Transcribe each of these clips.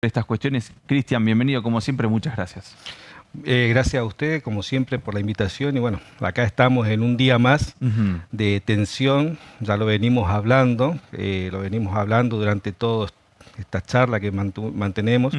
estas cuestiones. Cristian, bienvenido como siempre, muchas gracias. Gracias a usted, como siempre, por la invitación. Y bueno, acá estamos en un día más de tensión. Ya lo venimos hablando durante toda esta charla que mantenemos,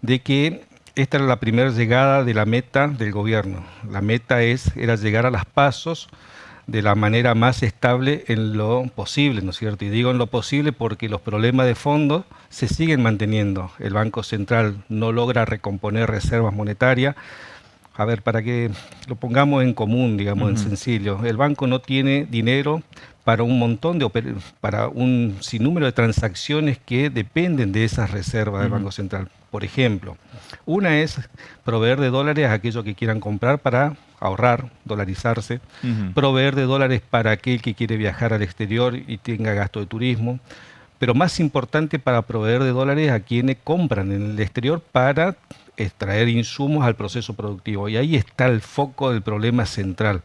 de que esta era la primera llegada de la meta del gobierno. La meta era llegar a las PASOs de la manera más estable en lo posible, ¿no es cierto? Y digo en lo posible porque los problemas de fondo se siguen manteniendo. El Banco Central no logra recomponer reservas monetarias. A ver, para que lo pongamos en común, digamos, en sencillo, el banco no tiene dinero para para un sinnúmero de transacciones que dependen de esas reservas del Banco Central. Por ejemplo, una es proveer de dólares a aquellos que quieran comprar para ahorrar, dolarizarse, proveer de dólares para aquel que quiere viajar al exterior y tenga gasto de turismo, pero más importante para proveer de dólares a quienes compran en el exterior para extraer insumos al proceso productivo. Y ahí está el foco del problema central,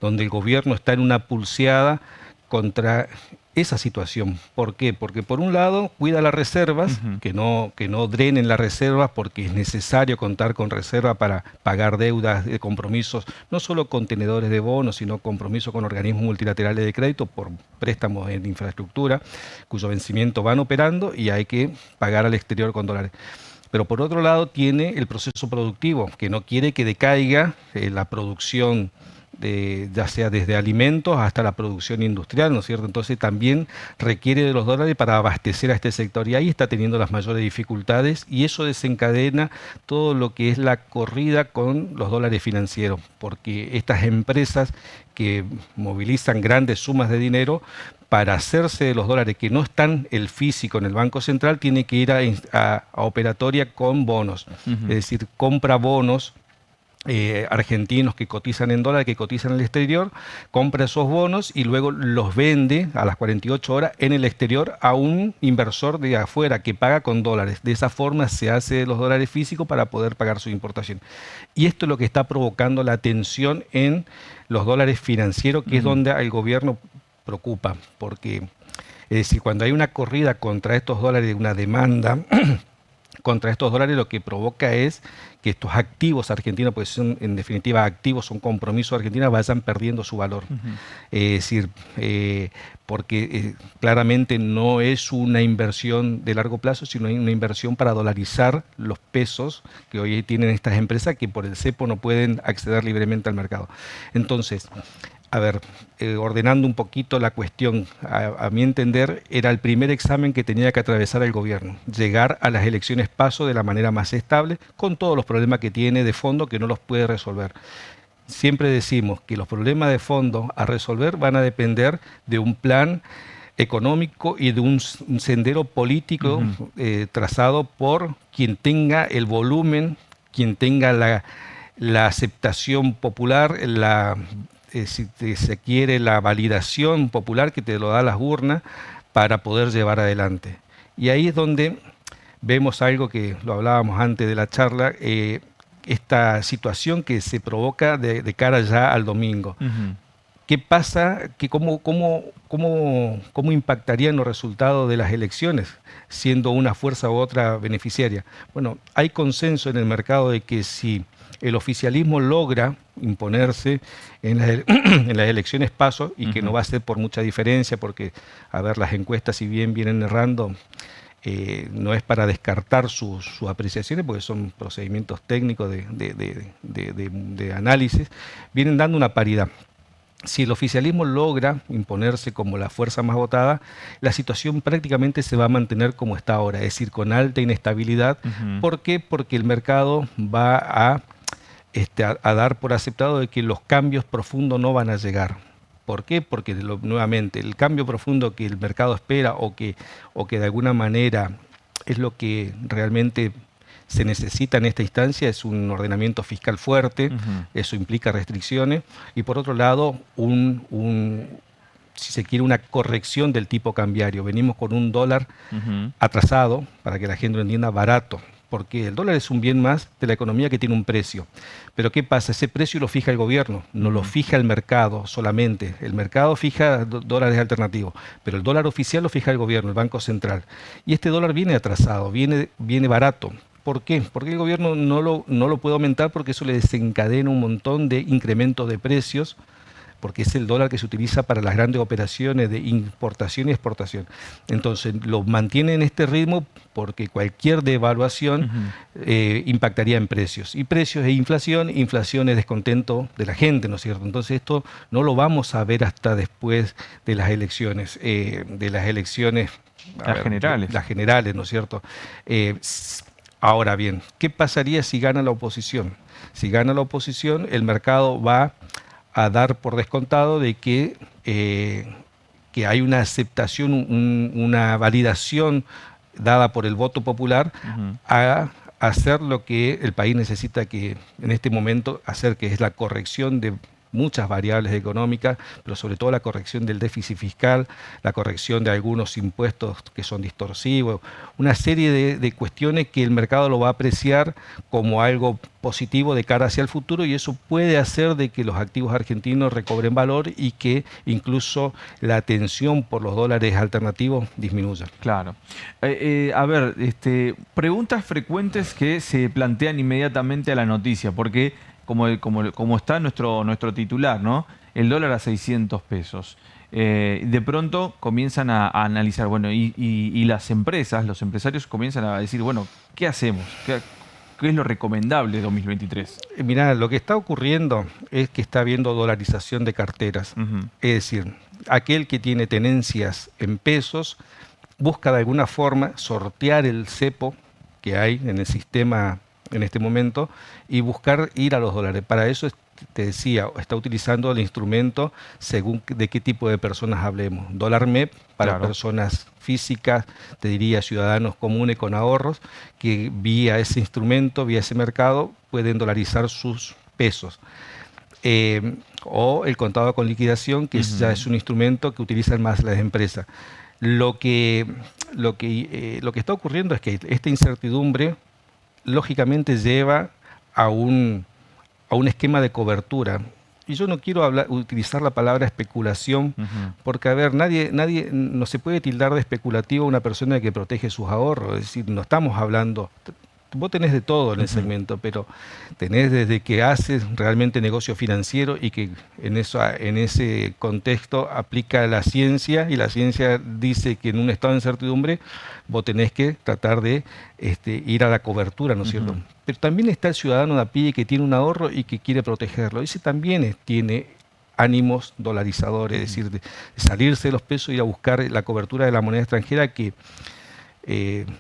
donde el gobierno está en una pulseada contra esa situación. ¿Por qué? Porque por un lado cuida las reservas, que no drenen las reservas, porque es necesario contar con reserva para pagar deudas de compromisos, no solo con tenedores de bonos, sino compromisos con organismos multilaterales de crédito por préstamos en infraestructura, cuyo vencimiento van operando y hay que pagar al exterior con dólares. Pero por otro lado tiene el proceso productivo, que no quiere que decaiga la producción, ya sea desde alimentos hasta la producción industrial, ¿no es cierto? Entonces también requiere de los dólares para abastecer a este sector y ahí está teniendo las mayores dificultades y eso desencadena todo lo que es la corrida con los dólares financieros, porque estas empresas que movilizan grandes sumas de dinero para hacerse de los dólares que no están el físico en el Banco Central, tiene que ir a operatoria con bonos, es decir, compra bonos argentinos que cotizan en dólares, que cotizan en el exterior, compra esos bonos y luego los vende a las 48 horas en el exterior a un inversor de afuera que paga con dólares. De esa forma se hace los dólares físicos para poder pagar su importación. Y esto es lo que está provocando la tensión en los dólares financieros, que es donde el gobierno preocupa, porque es decir, cuando hay una corrida contra estos dólares, una demanda contra estos dólares, lo que provoca es que estos activos argentinos, pues son en definitiva activos, son compromisos argentinos, vayan perdiendo su valor. Es decir, porque claramente no es una inversión de largo plazo, sino una inversión para dolarizar los pesos que hoy tienen estas empresas que por el cepo no pueden acceder libremente al mercado. Entonces, a ver, ordenando un poquito la cuestión, a mi entender, era el primer examen que tenía que atravesar el gobierno, llegar a las elecciones PASO de la manera más estable, con todos los problemas que tiene de fondo que no los puede resolver. Siempre decimos que los problemas de fondo a resolver van a depender de un plan económico y de un sendero político trazado por quien tenga el volumen, quien tenga la aceptación popular, si se quiere, la validación popular que te lo da las urnas para poder llevar adelante. Y ahí es donde vemos algo que lo hablábamos antes de la charla, esta situación que se provoca de cara ya al domingo. ¿Qué pasa? ¿Cómo impactarían los resultados de las elecciones, siendo una fuerza u otra beneficiaria? Bueno, hay consenso en el mercado de que si el oficialismo logra imponerse en las elecciones PASO, y que no va a ser por mucha diferencia, porque, a ver, las encuestas, si bien vienen errando, no es para descartar sus apreciaciones, porque son procedimientos técnicos de análisis, vienen dando una paridad. Si el oficialismo logra imponerse como la fuerza más votada, la situación prácticamente se va a mantener como está ahora, es decir, con alta inestabilidad. ¿Por qué? Porque el mercado va a dar por aceptado de que los cambios profundos no van a llegar. ¿Por qué? Porque nuevamente el cambio profundo que el mercado espera o que de alguna manera es lo que realmente se necesita en esta instancia es un ordenamiento fiscal fuerte, eso implica restricciones, y por otro lado, si se quiere, una corrección del tipo cambiario. Venimos con un dólar atrasado, para que la gente lo entienda, barato, porque el dólar es un bien más de la economía que tiene un precio. Pero ¿qué pasa? Ese precio lo fija el gobierno, no lo fija el mercado solamente. El mercado fija dólares alternativos, pero el dólar oficial lo fija el gobierno, el Banco Central. Y este dólar viene atrasado, viene barato. ¿Por qué? Porque el gobierno no lo puede aumentar porque eso le desencadena un montón de incrementos de precios, porque es el dólar que se utiliza para las grandes operaciones de importación y exportación. Entonces lo mantiene en este ritmo porque cualquier devaluación impactaría en precios. Y precios es inflación es descontento de la gente, ¿no es cierto? Entonces esto no lo vamos a ver hasta después de las elecciones, generales. Las generales, ¿no es cierto? Ahora bien, ¿qué pasaría si gana la oposición? Si gana la oposición, el mercado va a dar por descontado de que hay una aceptación, una validación dada por el voto popular a hacer lo que el país necesita que en este momento hacer, que es la corrección de muchas variables económicas, pero sobre todo la corrección del déficit fiscal, la corrección de algunos impuestos que son distorsivos, una serie de cuestiones que el mercado lo va a apreciar como algo positivo de cara hacia el futuro, y eso puede hacer de que los activos argentinos recobren valor y que incluso la tensión por los dólares alternativos disminuya. Claro. A ver, preguntas frecuentes que se plantean inmediatamente a la noticia, porque como está nuestro titular, ¿no? El dólar a 600 pesos. De pronto comienzan a analizar, bueno, y las empresas, los empresarios comienzan a decir, bueno, ¿qué hacemos? ¿Qué es lo recomendable de 2023? Mirá, lo que está ocurriendo es que está habiendo dolarización de carteras. Es decir, aquel que tiene tenencias en pesos busca de alguna forma sortear el cepo que hay en el sistema en este momento y buscar ir a los dólares. Para eso, te decía, está utilizando el instrumento según de qué tipo de personas hablemos. Dólar MEP para personas físicas, te diría ciudadanos comunes con ahorros, que vía ese instrumento, vía ese mercado, pueden dolarizar sus pesos. O el contado con liquidación, que ya es un instrumento que utilizan más las empresas. Lo que está ocurriendo es que esta incertidumbre lógicamente lleva a un esquema de cobertura. Y yo no quiero utilizar la palabra especulación, porque, a ver, nadie no se puede tildar de especulativo a una persona que protege sus ahorros. Es decir, no estamos hablando... Vos tenés de todo en el segmento, pero tenés desde que haces realmente negocio financiero y que en ese contexto aplica la ciencia, y la ciencia dice que en un estado de incertidumbre vos tenés que tratar de ir a la cobertura, ¿no es cierto? Pero también está el ciudadano de a pie que tiene un ahorro y que quiere protegerlo. Ese también tiene ánimos dolarizadores, es decir, de salirse de los pesos y ir a buscar la cobertura de la moneda extranjera, que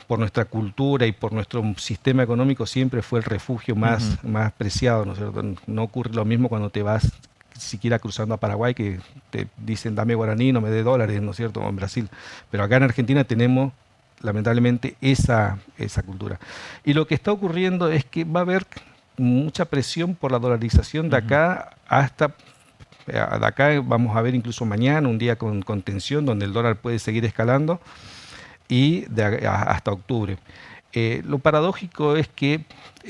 por nuestra cultura y por nuestro sistema económico siempre fue el refugio más preciado, ¿no es cierto? No ocurre lo mismo cuando te vas siquiera cruzando a Paraguay, que te dicen dame guaraní, no me dé dólares, ¿no es cierto? O en Brasil. Pero acá en Argentina tenemos lamentablemente esa cultura. Y lo que está ocurriendo es que va a haber mucha presión por la dolarización de acá hasta... De acá vamos a ver incluso mañana un día con tensión, donde el dólar puede seguir escalando, y hasta octubre. Lo paradójico es que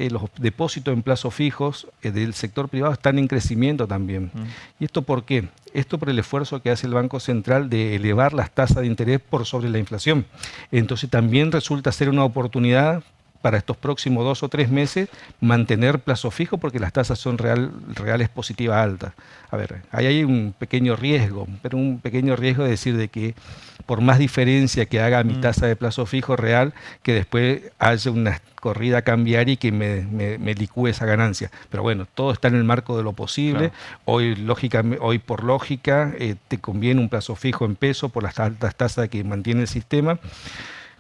los depósitos en plazos fijos del sector privado están en crecimiento también. ¿Y esto por qué? Esto por el esfuerzo que hace el Banco Central de elevar las tasas de interés por sobre la inflación. Entonces también resulta ser una oportunidad para estos próximos 2 o 3 meses mantener plazo fijo, porque las tasas son reales positivas altas. A ver, ahí hay un pequeño riesgo, pero un pequeño riesgo de decir de que por más diferencia que haga mi tasa de plazo fijo real, que después haya una corrida cambiaria y que me licúe esa ganancia. Pero bueno, todo está en el marco de lo posible. Claro. Hoy por lógica te conviene un plazo fijo en peso por las altas tasas que mantiene el sistema,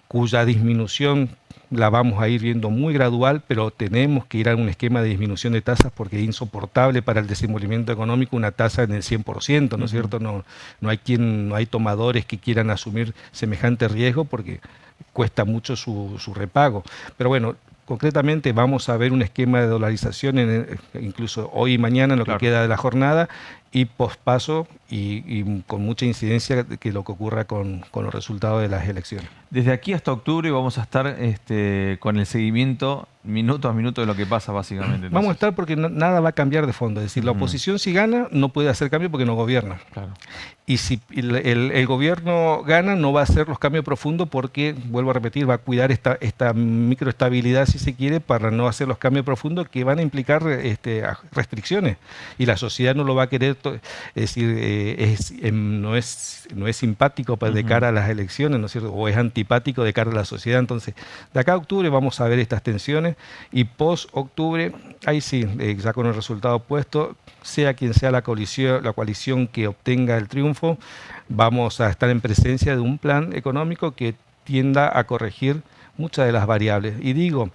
cuya disminución la vamos a ir viendo muy gradual, pero tenemos que ir a un esquema de disminución de tasas, porque es insoportable para el desenvolvimiento económico una tasa en el 100%, ¿no es cierto? No hay tomadores que quieran asumir semejante riesgo, porque cuesta mucho su repago. Pero bueno, concretamente vamos a ver un esquema de dolarización incluso hoy y mañana, en lo que queda de la jornada, y pospaso y con mucha incidencia que lo que ocurra con los resultados de las elecciones. Desde aquí hasta octubre vamos a estar con el seguimiento minuto a minuto de lo que pasa básicamente. Entonces. Vamos a estar porque nada va a cambiar de fondo. Es decir, la Ujú. oposición si gana no puede hacer cambio porque no gobierna. Claro. Y si el gobierno gana, no va a hacer los cambios profundos porque, vuelvo a repetir, va a cuidar esta microestabilidad, si se quiere, para no hacer los cambios profundos que van a implicar restricciones. Y la sociedad no lo va a querer, es decir, no es simpático de cara a las elecciones, ¿no es cierto? O es antipático de cara a la sociedad. Entonces, de acá a octubre vamos a ver estas tensiones y post-octubre, ahí sí, ya con el resultado puesto, sea quien sea la coalición que obtenga el triunfo, vamos a estar en presencia de un plan económico que tienda a corregir muchas de las variables. Y digo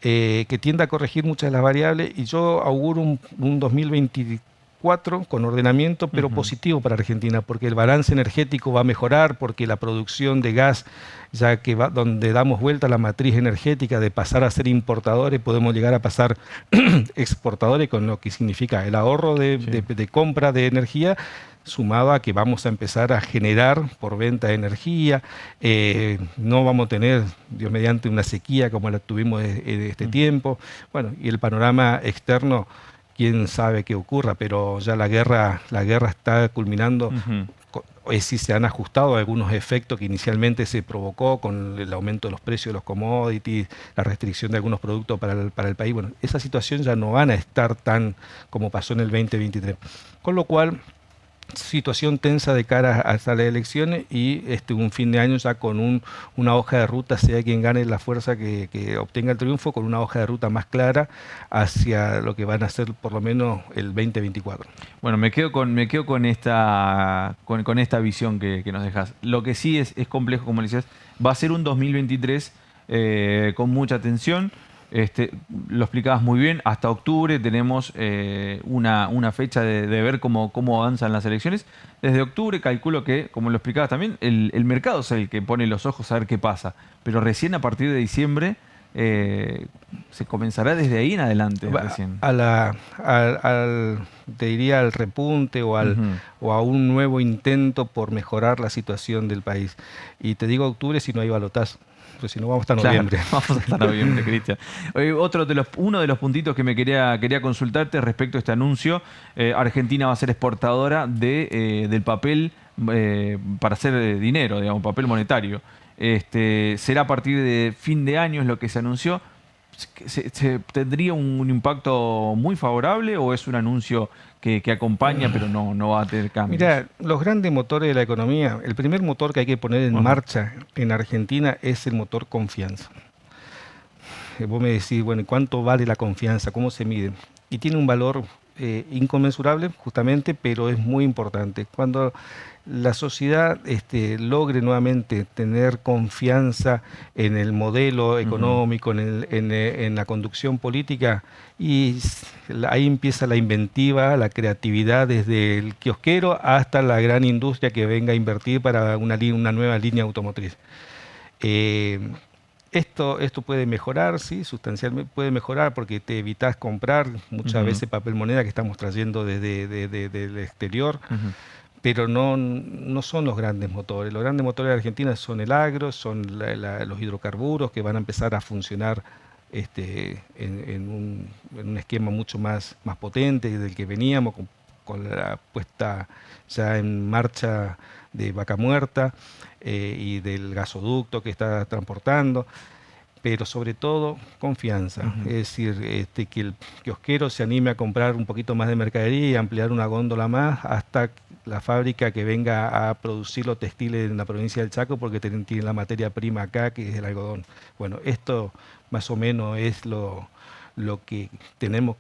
que tienda a corregir muchas de las variables y yo auguro un 2024 con ordenamiento, pero positivo para Argentina, porque el balance energético va a mejorar, porque la producción de gas, ya que va donde damos vuelta a la matriz energética de pasar a ser importadores, podemos llegar a pasar exportadores, con lo que significa el ahorro de compra de energía, sumado a que vamos a empezar a generar por venta de energía, no vamos a tener, Dios mediante, una sequía como la tuvimos este tiempo, bueno, y el panorama externo, quién sabe qué ocurra, pero ya la guerra está culminando. Si se han ajustado algunos efectos que inicialmente se provocó con el aumento de los precios de los commodities, la restricción de algunos productos para el país. Bueno, esa situación ya no van a estar tan como pasó en el 2023. Con lo cual, situación tensa de cara hasta las elecciones y un fin de año ya con una hoja de ruta, sea quien gane la fuerza que obtenga el triunfo, con una hoja de ruta más clara hacia lo que van a ser por lo menos el 2024. Bueno, me quedo con esta visión que nos dejas. Lo que sí es complejo, como decías, va a ser un 2023 con mucha tensión. Lo explicabas muy bien, hasta octubre tenemos una fecha de ver cómo avanzan las elecciones. Desde octubre calculo que, como lo explicabas también, el mercado es el que pone los ojos a ver qué pasa, pero recién a partir de diciembre se comenzará desde ahí en adelante. Recién. Te diría al repunte o a un nuevo intento por mejorar la situación del país. Y te digo octubre si no hay balotaje. Pero si no, vamos hasta noviembre. Claro, vamos hasta noviembre, Cristian. Uno de los puntitos que me quería consultarte respecto a este anuncio, Argentina va a ser exportadora del papel para hacer dinero, digamos, papel monetario. Será a partir de fin de año, es lo que se anunció. ¿Tendría un impacto muy favorable o es un anuncio que acompaña pero no va a tener cambios? Mira, los grandes motores de la economía, el primer motor que hay que poner en marcha en Argentina es el motor confianza. Vos me decís, bueno, ¿cuánto vale la confianza? ¿Cómo se mide? Y tiene un valor inconmensurable, justamente, pero es muy importante. Cuando la sociedad logre nuevamente tener confianza en el modelo económico, en la conducción política, y ahí empieza la inventiva, la creatividad, desde el kiosquero hasta la gran industria que venga a invertir para una nueva línea automotriz. Esto puede mejorar, sí, sustancialmente puede mejorar porque te evitas comprar muchas veces papel moneda que estamos trayendo del exterior, pero no son los grandes motores. Los grandes motores de Argentina son el agro, son los hidrocarburos que van a empezar a funcionar en un esquema mucho más potente del que veníamos, con la puesta ya en marcha de Vaca Muerta y del gasoducto que está transportando, pero sobre todo confianza. Es decir, que el kiosquero se anime a comprar un poquito más de mercadería y ampliar una góndola más hasta la fábrica que venga a producir los textiles en la provincia del Chaco, porque tienen la materia prima acá, que es el algodón. Bueno, esto más o menos es lo que tenemos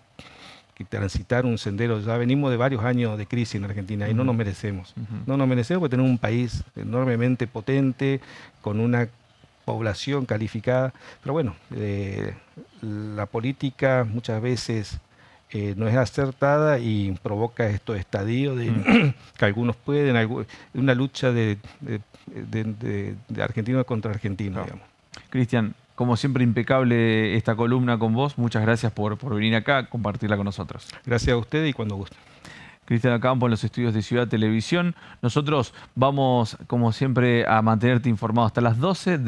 que transitar un sendero. Ya venimos de varios años de crisis en Argentina y no nos merecemos. No nos merecemos porque tenemos un país enormemente potente, con una población calificada, pero bueno, la política muchas veces no es acertada y provoca estos estadios que algunos pueden, una lucha de argentinos contra argentinos, digamos. Cristian, como siempre, impecable esta columna con vos. Muchas gracias por venir acá a compartirla con nosotros. Gracias a ustedes y cuando gusten. Cristian Ocampo en los estudios de Ciudad Televisión. Nosotros vamos, como siempre, a mantenerte informado hasta las 12.